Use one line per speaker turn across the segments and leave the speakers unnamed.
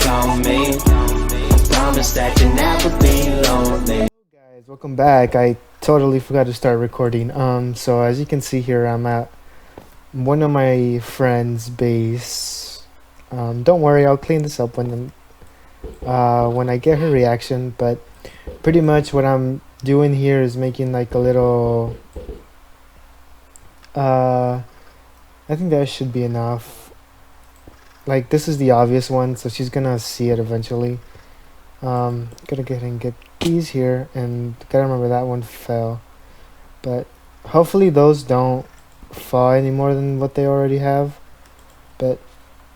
on me. Promise that you'll never be lonely.
Guys, welcome back. I totally forgot to start recording. So as you can see here, I'm at one of my friend's base. Don't worry, I'll clean this up when I get her reaction. But pretty much what I'm doing here is making like a little. I think that should be enough. Like this is the obvious one, so she's gonna see it eventually. Gonna go ahead and get these here, and gotta remember that one fell, but hopefully those don't fall any more than what they already have. But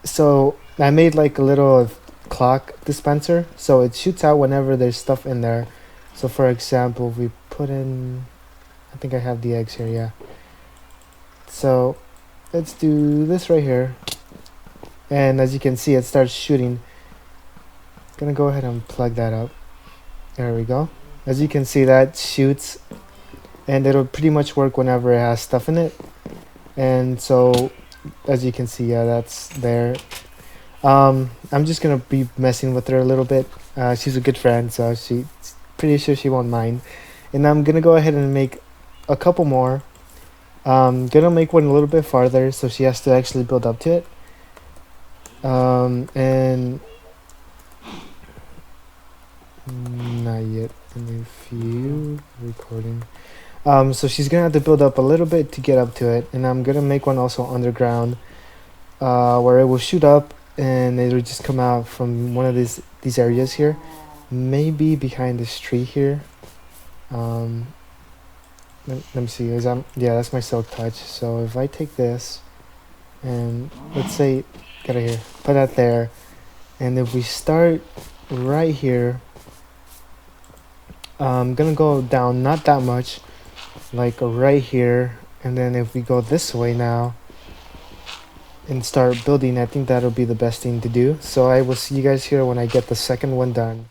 so I made like a little clock dispenser, so it shoots out whenever there's stuff in there. So for example, if we put in, I think I have the eggs here, yeah. So let's do this right here, and as you can see, it starts shooting. Gonna go ahead and plug that up. There we go. As you can see, that shoots, and it'll pretty much work whenever it has stuff in it. And so as you can see, yeah, that's there. I'm just gonna be messing with her a little bit. She's a good friend, so she's pretty sure she won't mind. And I'm gonna go ahead and make a couple more. Gonna make one a little bit farther, so she has to actually build up to it. And not yet. In a few recording. So she's gonna have to build up a little bit to get up to it, and I'm gonna make one also underground, where it will shoot up and it'll just come out from one of these areas here, maybe behind this tree here. Let me see. Yeah, that's my silk touch. So if I take this and let's say get it here, put that there, and if we start right here, I'm gonna go down not that much, like right here, and then if we go this way now and start building, I think that'll be the best thing to do. So I will see you guys here when I get the second one done.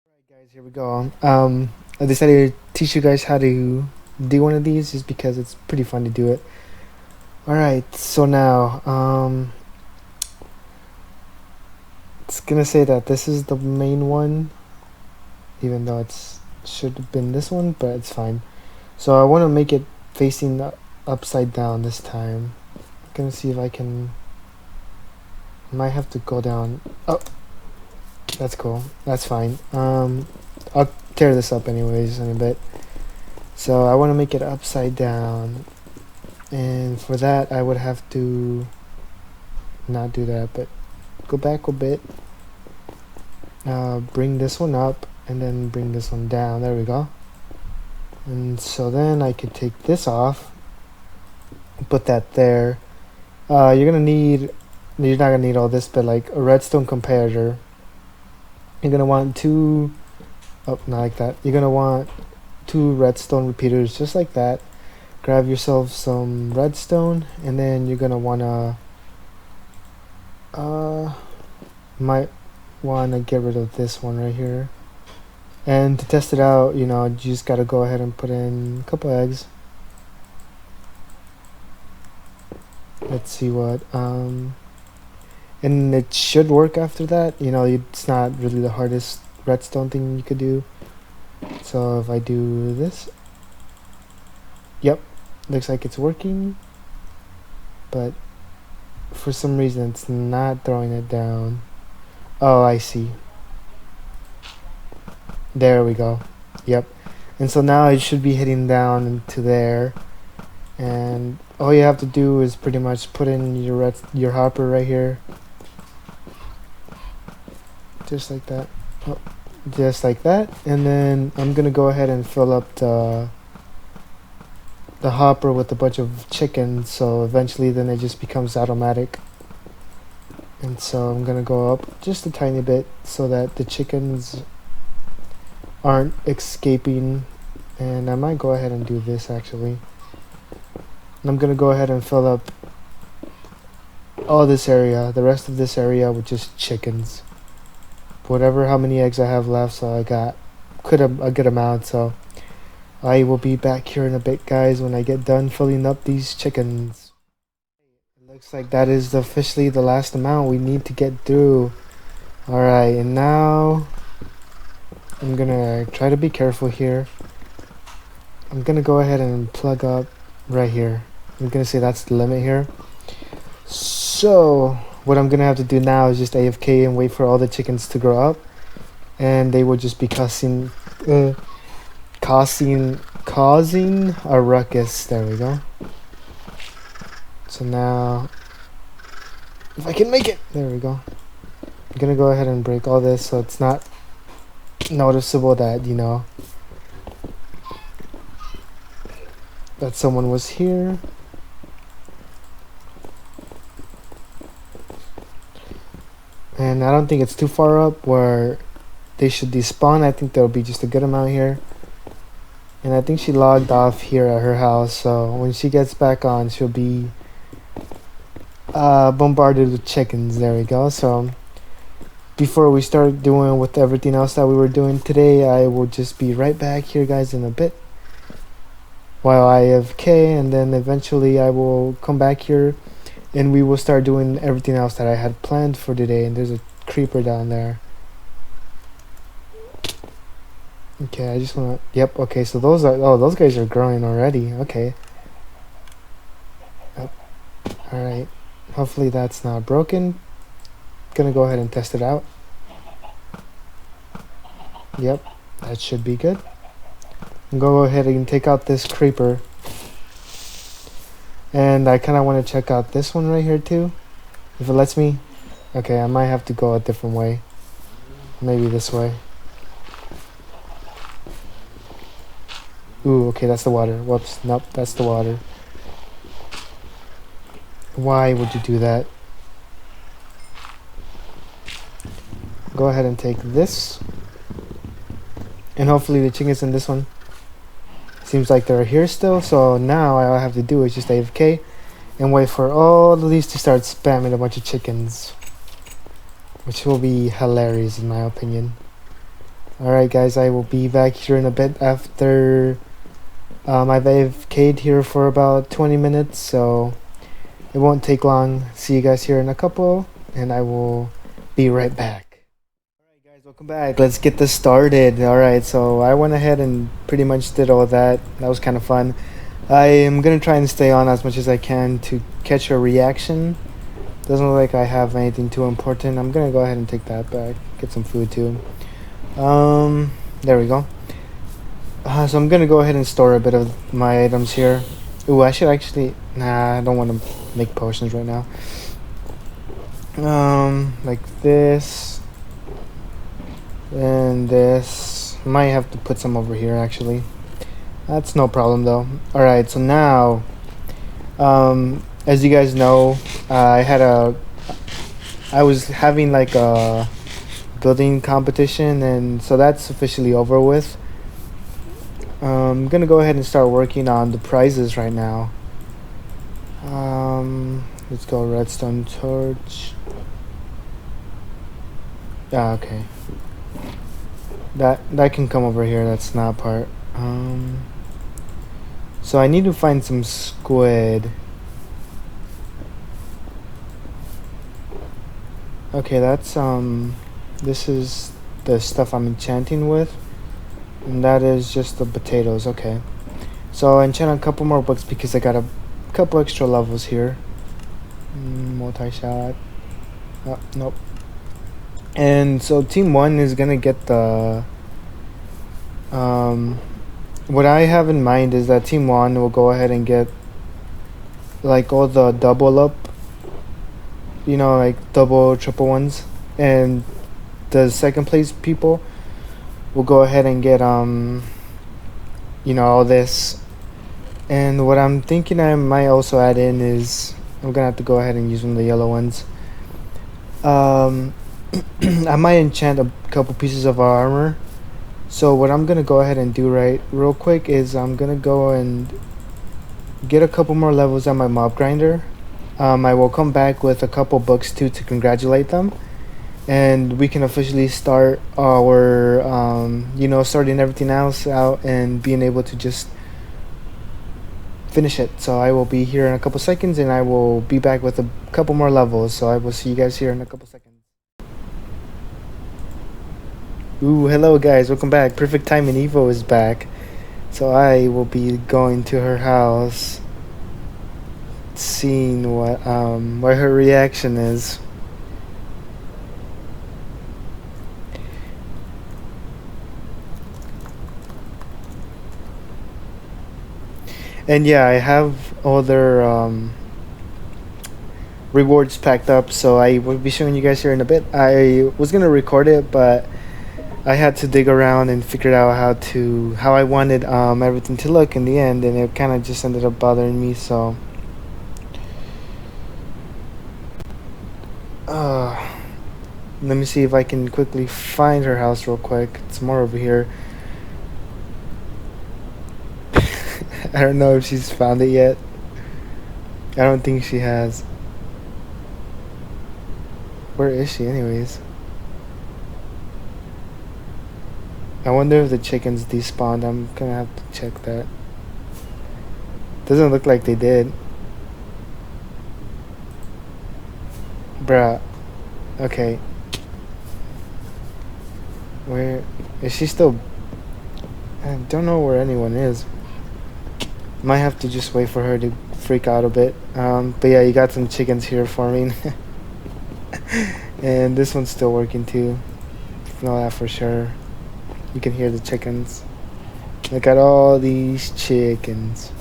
Alright guys, here we go. I decided to teach you guys how to do one of these just because it's pretty fun to do it. Alright, so now it's gonna say that this is the main one, even though it's should have been this one, but it's fine. So I want to make it facing upside down this time. I'm gonna see if I can. Might have to go down. Oh, that's cool. That's fine. I'll tear this up anyways in a bit. So I want to make it upside down, and for that I would have to not do that, but go back a bit. Bring this one up, and then bring this one down. There we go. And so then I could take this off, put that there. You're not gonna need all this, but like a redstone comparator, you're gonna want two, oh, not like that. You're gonna want two redstone repeaters just like that. Grab yourself some redstone, and then you're gonna wanna might wanna get rid of this one right here. And to test it out, you know, you just gotta go ahead and put in a couple eggs. Let's see what, and it should work after that. You know, it's not really the hardest redstone thing you could do. So if I do this, yep, looks like it's working, but for some reason it's not throwing it down. Oh, I see. There we go. Yep. And so now it should be hitting down into there, and all you have to do is pretty much put in your hopper right here, just like that. Oh, just like that. And then I'm gonna go ahead and fill up the hopper with a bunch of chickens, so eventually then it just becomes automatic. And so I'm gonna go up just a tiny bit so that the chickens aren't escaping, and I might go ahead and do this actually. And I'm gonna go ahead and fill up all this area, the rest of this area, with just chickens. Whatever, how many eggs I have left, so I got a good amount. So I will be back here in a bit, guys, when I get done filling up these chickens. It looks like that is officially the last amount we need to get through. Alright, and now I'm gonna try to be careful here. I'm gonna go ahead and plug up right here. I'm gonna say that's the limit here. So what I'm gonna have to do now is just AFK and wait for all the chickens to grow up, and they will just be causing a ruckus. There we go. So now, if I can make it, there we go. I'm gonna go ahead and break all this so it's not noticeable that, you know, that someone was here. And I don't think it's too far up where they should despawn. I think there'll be just a good amount here. And I think she logged off here at her house, so when she gets back on, she'll be bombarded with chickens. There we go. So before we start doing with everything else that we were doing today, I will just be right back here, guys, in a bit while I AFK, and then eventually I will come back here and we will start doing everything else that I had planned for today. And there's a creeper down there. Okay, I just wanna, yep, okay, so those are, oh, those guys are growing already. Okay. Yep. Alright, hopefully that's not broken. Gonna go ahead and test it out. Yep, that should be good. I'm gonna go ahead and take out this creeper. And I kind of want to check out this one right here too, if it lets me. Okay, I might have to go a different way. Maybe this way. Ooh, okay, that's the water. Whoops, nope, that's the water. Why would you do that? Go ahead and take this. And hopefully the chickens in this one. Seems like they're here still, so now all I have to do is just AFK and wait for all of these to start spamming a bunch of chickens, which will be hilarious in my opinion. Alright guys, I will be back here in a bit after I've AFK'd here for about 20 minutes, so it won't take long. See you guys here in a couple, and I will be right back. Alright guys, welcome back. Let's get this started. Alright, so I went ahead and pretty much did all that. That was kind of fun. I am going to try and stay on as much as I can to catch a reaction. Doesn't look like I have anything too important. I'm going to go ahead and take that back. Get some food too. There we go. So I'm going to go ahead and store a bit of my items here. Ooh, I should actually... Nah, I don't want to make potions right now. Like this. And this. Might have to put some over here actually. That's no problem though. Alright, so now as you guys know, I was having like a building competition, and so that's officially over with. I'm gonna go ahead and start working on the prizes right now. Let's go redstone torch. Ah, okay. That can come over here. That's not part. So I need to find some squid. Okay, that's this is the stuff I'm enchanting with, and that is just the potatoes. Okay, so I'll enchant a couple more books because I got a couple extra levels here. Multi-shot. Oh, nope. And so team 1 is gonna get the what I have in mind is that team 1 will go ahead and get like all the double up, you know, like double, triple ones, and the second place people will go ahead and get you know, all this. And what I'm thinking I might also add in is I'm gonna have to go ahead and use one of the yellow ones. I might enchant a couple pieces of armor. So what I'm gonna go ahead and do real quick is I'm gonna go and get a couple more levels on my mob grinder. I will come back with a couple books too to congratulate them, and we can officially start our you know, starting everything else out and being able to just finish it. So I will be here in a couple seconds, and I will be back with a couple more levels. So I will see you guys here in a couple seconds. Ooh, hello guys, welcome back. Perfect Time and Evo is back. So I will be going to her house, seeing what her reaction is. And yeah, I have other rewards packed up, so I will be showing you guys here in a bit. I was gonna record it, but I had to dig around and figure out how I wanted everything to look in the end, and it kind of just ended up bothering me. So, uh, let me see if I can quickly find her house real quick. It's more over here. I don't know if she's found it yet. I don't think she has. Where is she, anyways? I wonder if the chickens despawned. I'm gonna have to check that. Doesn't look like they did. Bruh. Okay. Where is she still? I don't know where anyone is. Might have to just wait for her to freak out a bit. But yeah, you got some chickens here forming. And this one's still working too. Know that for sure. You can hear the chickens. Look at all these chickens.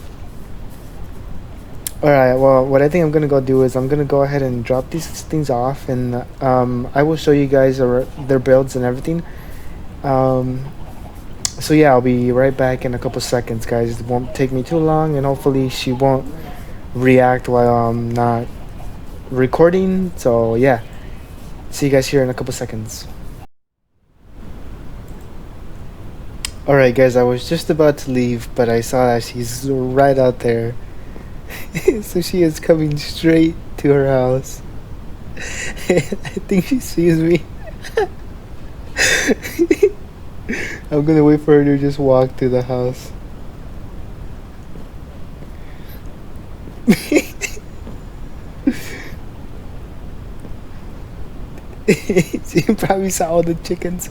Alright, well, what I think I'm gonna go do is I'm gonna go ahead and drop these things off, and I will show you guys their builds and everything. So yeah, I'll be right back in a couple seconds, guys. It won't take me too long, and hopefully she won't react while I'm not recording. So yeah, see you guys here in a couple seconds. Alright guys, I was just about to leave, but I saw that she's right out there. So she is coming straight to her house. I think she sees me. I'm gonna wait for her to just walk to the house. She probably saw all the chickens.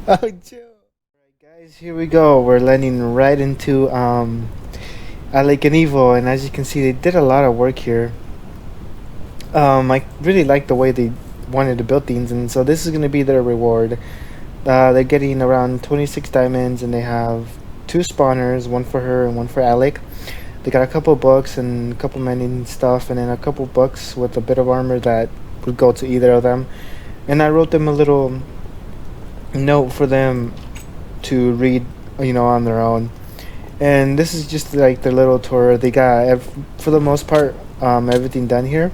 Oh, Joe. Alright, guys, here we go. We're landing right into Lake and Evo, and as you can see, they did a lot of work here. I really like the way they wanted to build things, and so this is going to be their reward. They're getting around 26 diamonds, and they have 2 spawners, one for her and one for Alec. They got a couple books and a couple mining stuff, and then a couple books with a bit of armor that would go to either of them. And I wrote them a little note for them to read, on their own. And this is just like their little tour. They got, for the most part, everything done here.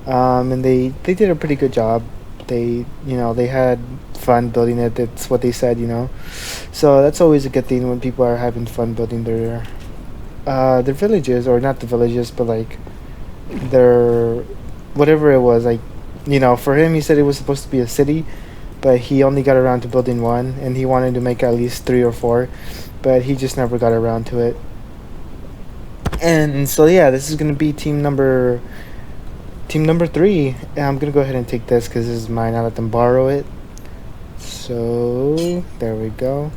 And they did a pretty good job. They had fun building it. That's what they said, So that's always a good thing when people are having fun building their villages, or not the villages, but like their whatever it was. Like, for him, he said it was supposed to be a city, but he only got around to building one, and he wanted to make at least 3 or 4, but he just never got around to it. And so yeah, this is gonna be team number 3. And I'm gonna go ahead and take this because this is mine. I let them borrow it. So there we go.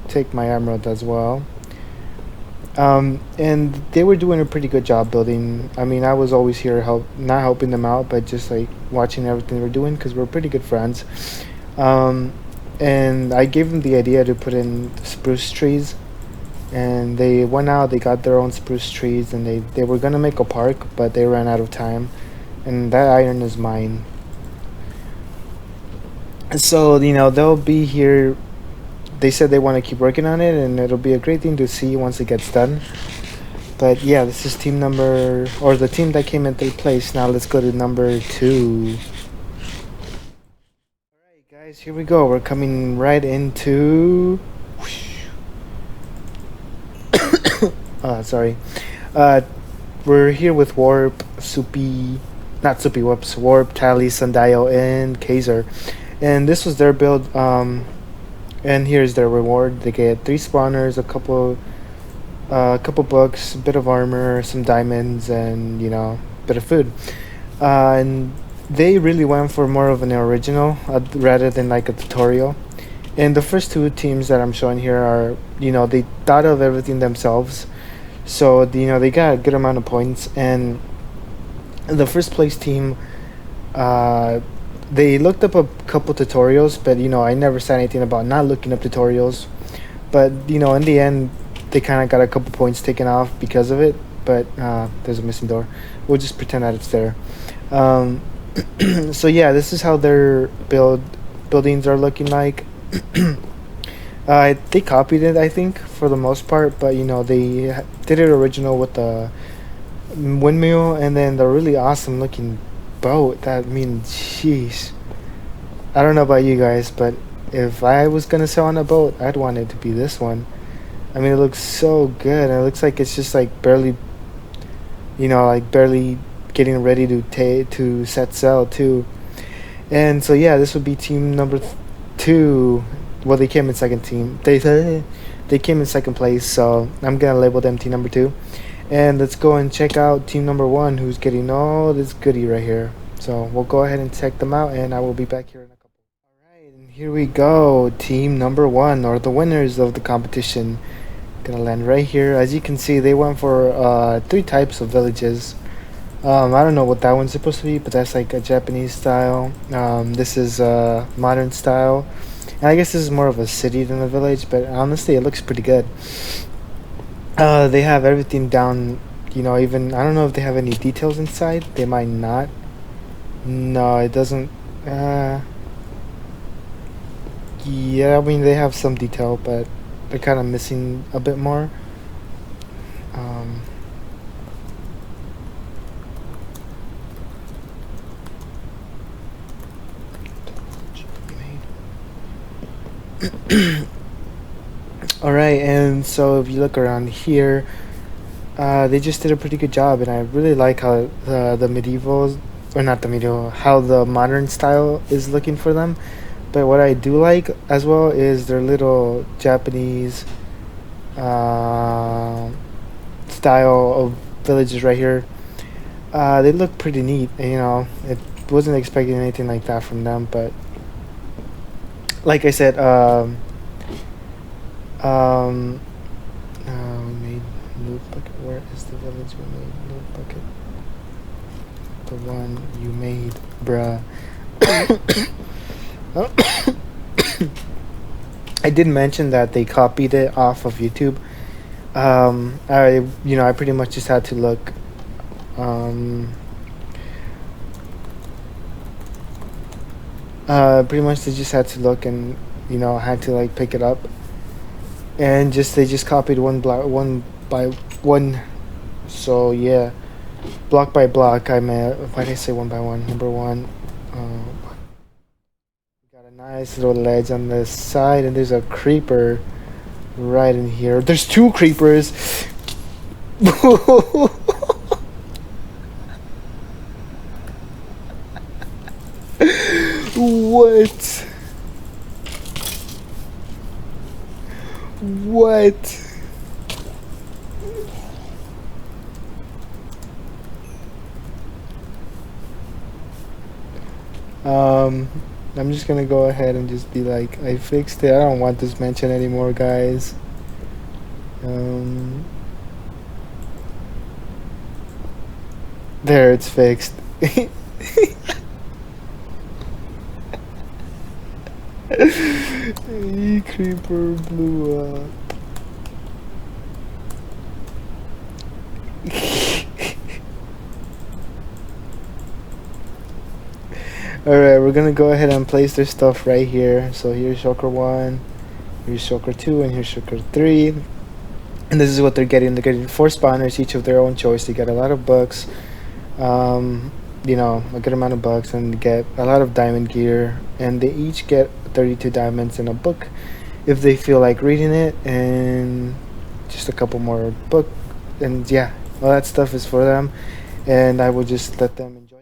Take my emerald as well. And they were doing a pretty good job building. I mean, I was always here not helping them out, but just like watching everything they were doing, because we're pretty good friends. And I gave them the idea to put in spruce trees, and they went out, they got their own spruce trees, and they were gonna make a park, but they ran out of time, and that iron is mine. So they'll be here. They said they want to keep working on it, and it'll be a great thing to see once it gets done. But yeah, this is the team that came in 3rd place. Now let's go to number 2. Alright guys, here we go. We're coming right into sorry. we're here with Warp, Soupy, not Soupy, whoops, Warp, Tally, Sundial, and Kaiser. And this was their build. And here's their reward. They get 3 spawners, a couple books, a bit of armor, some diamonds, and a bit of food. And they really went for more of an original rather than like a tutorial. And the first 2 teams that I'm showing here are, they thought of everything themselves. So, they got a good amount of points. And the first place team, they looked up a couple tutorials, but, I never said anything about not looking up tutorials. But, in the end, they kind of got a couple points taken off because of it. But there's a missing door. We'll just pretend that it's there. So, yeah, this is how their buildings are looking like. They copied it, I think, for the most part, but they did it original with the windmill and then the really awesome looking boat. Jeez, I don't know about you guys, but if I was gonna sail on a boat, I'd want it to be this one. I mean, it looks so good, and it looks like it's just like barely getting ready to set sail too. And so yeah, this would be team number 2. Well, they came in second team. They came in second place, so I'm gonna label them team number 2. And let's go and check out team number 1, who's getting all this goodie right here. So we'll go ahead and check them out, and I will be back here in a couple. Alright, and here we go. Team number 1, or the winners of the competition. Gonna land right here. As you can see, they went for 3 types of villages. I don't know what that one's supposed to be, but that's like a Japanese style. This is modern style. And I guess this is more of a city than a village, but honestly, it looks pretty good. They have everything down, even, I don't know if they have any details inside. They might not. No, it doesn't. Yeah, I mean, they have some detail, but they're kind of missing a bit more. Alright, and so if you look around here, they just did a pretty good job, and I really like how the medieval, or not the medieval, how the modern style is looking for them. But what I do like as well is their little Japanese style of villages right here. They look pretty neat, it wasn't expecting anything like that from them, but like I said, we made loot bucket. Where is the village we made? Loot bucket. The one you made, bruh. I did mention that they copied it off of YouTube. I pretty much just had to look. Pretty much they just had to look, and had to like pick it up, and they just copied one by one. So yeah, block by block. Why did I say one by one? Number 1. Got a nice little ledge on the side, and there's a creeper right in here. There's 2 creepers. What? What? I'm just gonna go ahead and just be like, I fixed it. I don't want this mention anymore, guys. There, it's fixed. Creeper blew up. Alright, we're gonna go ahead and place their stuff right here. So here's Shulker 1, here's Shulker 2, and here's Shulker 3. And this is what they're getting. They're getting 4 spawners, each of their own choice. They get a lot of books, a good amount of bucks, and get a lot of diamond gear. And they each get 32 diamonds in a book if they feel like reading it, and just a couple more book. And yeah, All that stuff is for them, and I will just let them enjoy.